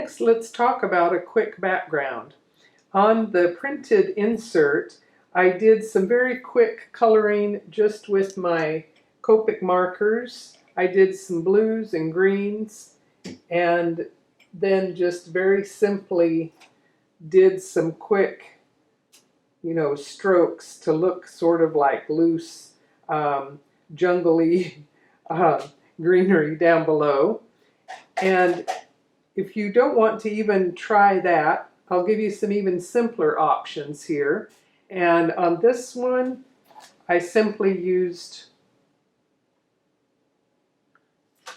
Next, let's talk about a quick background. On the printed insert, I did some very quick coloring just with my Copic markers. I did some blues and greens, and then just very simply did some quick, strokes to look sort of like loose, jungly greenery down below. And if you don't want to even try that, I'll give you some even simpler options here. And on this one, I simply used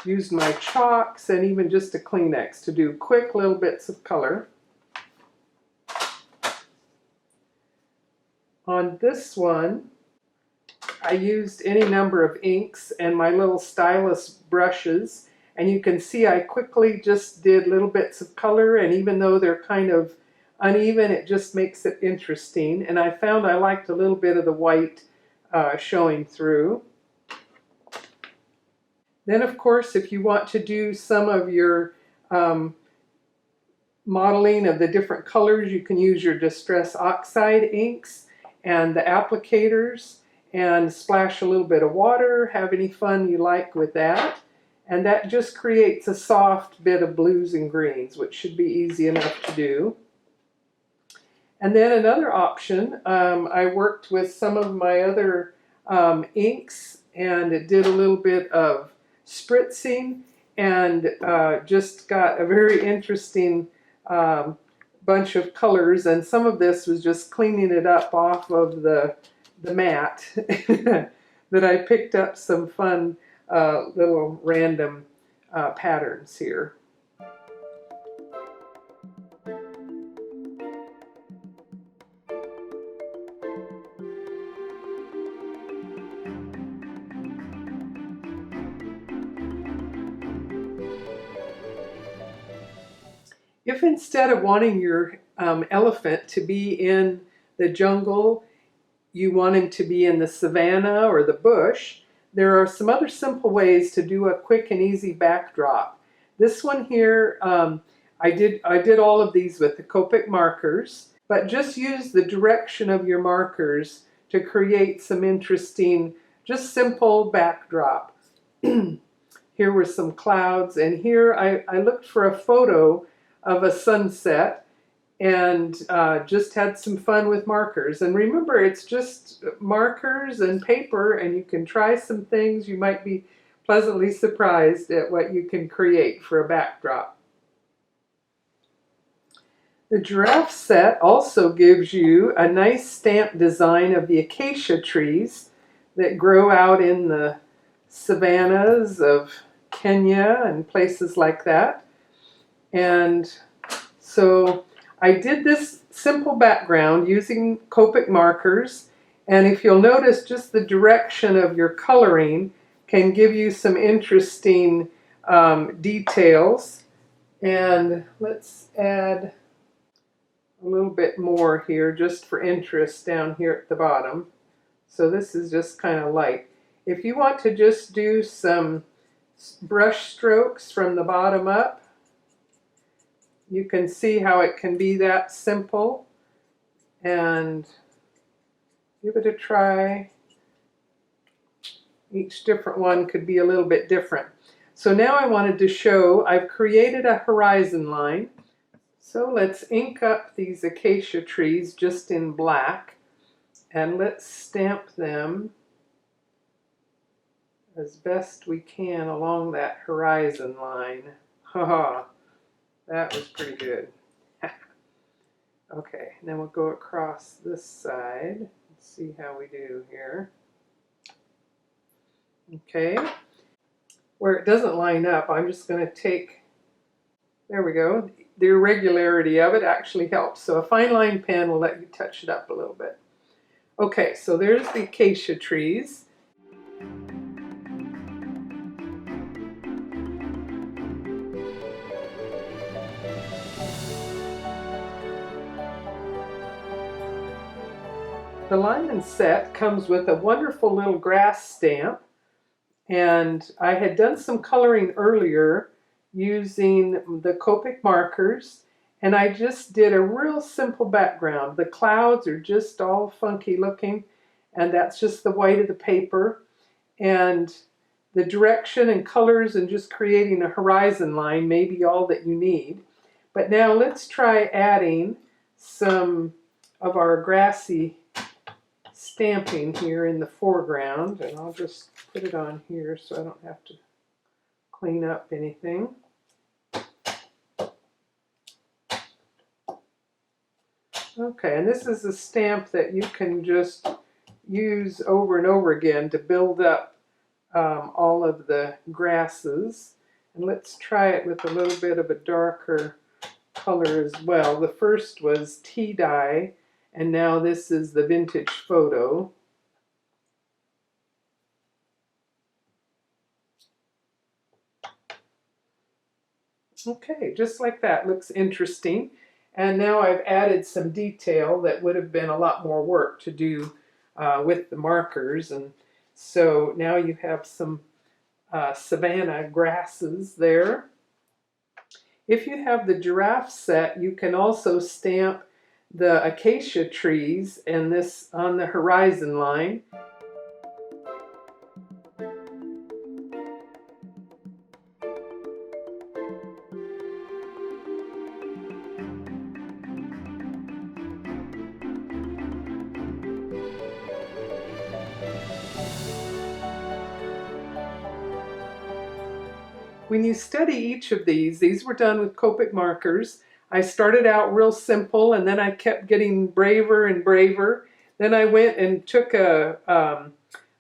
my chalks and even just a Kleenex to do quick little bits of color. On this one, I used any number of inks and my little stylus brushes, and you can see I quickly just did little bits of color, and even though they're kind of uneven, it just makes it interesting. And I found I liked a little bit of the white showing through. Then, of course, if you want to do some of your modeling of the different colors, you can use your Distress Oxide inks and the applicators and splash a little bit of water, have any fun you like with that. And that just creates a soft bit of blues and greens, which should be easy enough to do. And then another option, I worked with some of my other inks and it did a little bit of spritzing and just got a very interesting bunch of colors. And some of this was just cleaning it up off of the mat that I picked up some fun little random patterns here. If instead of wanting your elephant to be in the jungle, you want him to be in the savanna or the bush, there are some other simple ways to do a quick and easy backdrop. This one here, I did all of these with the Copic markers, but just use the direction of your markers to create some interesting, just simple backdrop. Here were some clouds, and here I looked for a photo of a sunset and just had some fun with markers. And remember, it's just markers and paper, and you can try some things. You might be pleasantly surprised at what you can create for a backdrop. The giraffe set also gives you a nice stamp design of the acacia trees that grow out in the savannas of Kenya and places like that. And so I did this simple background using Copic markers, and if you'll notice, just the direction of your coloring can give you some interesting details. And let's add a little bit more here just for interest down here at the bottom. So this is just kind of light. If you want to just do some brush strokes from the bottom up, you can see how it can be that simple, and give it a try. Each different one could be a little bit different. So now I wanted to show I've created a horizon line. So let's ink up these acacia trees just in black, and let's stamp them as best we can along that horizon line. Haha. That was pretty good. Okay, and then we'll go across this side and see how we do here. Okay, where it doesn't line up, I'm just going to take, there we go. The irregularity of it actually helps. So a fine line pen will let you touch it up a little bit. Okay, so there's the acacia trees. The line set comes with a wonderful little grass stamp, and I had done some coloring earlier using the Copic markers, and I just did a real simple background. The clouds are just all funky looking, and that's just the white of the paper, and the direction and colors and just creating a horizon line may be all that you need. But now let's try adding some of our grassy stamping here in the foreground, and I'll just put it on here so I don't have to clean up anything. Okay, and this is a stamp that you can just use over and over again to build up all of the grasses. And let's try it with a little bit of a darker color as well. The first was tea dye, and now this is the vintage photo. Okay, just like that. Looks interesting. And now I've added some detail that would have been a lot more work to do with the markers. And so now you have some savanna grasses there. If you have the giraffe set, you can also stamp the acacia trees and this on the horizon line. When you study each of these were done with Copic markers. I started out real simple, and then I kept getting braver and braver. Then I went and took I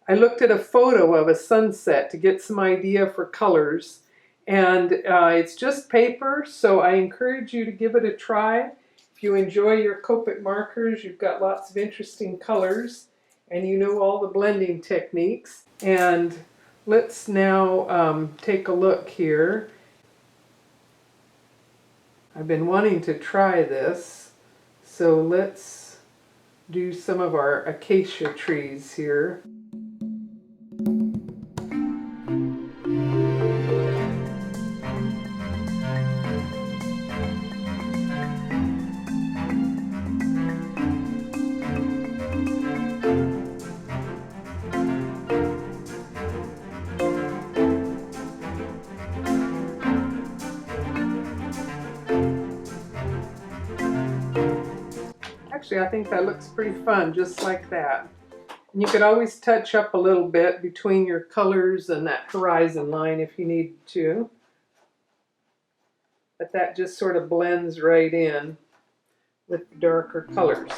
looked at a photo of a sunset to get some idea for colors. And it's just paper, so I encourage you to give it a try. If you enjoy your Copic markers, you've got lots of interesting colors, and you know all the blending techniques. And let's now take a look here. I've been wanting to try this, so let's do some of our acacia trees here. Actually, I think that looks pretty fun, just like that. And you could always touch up a little bit between your colors and that horizon line if you need to. But that just sort of blends right in with darker colors.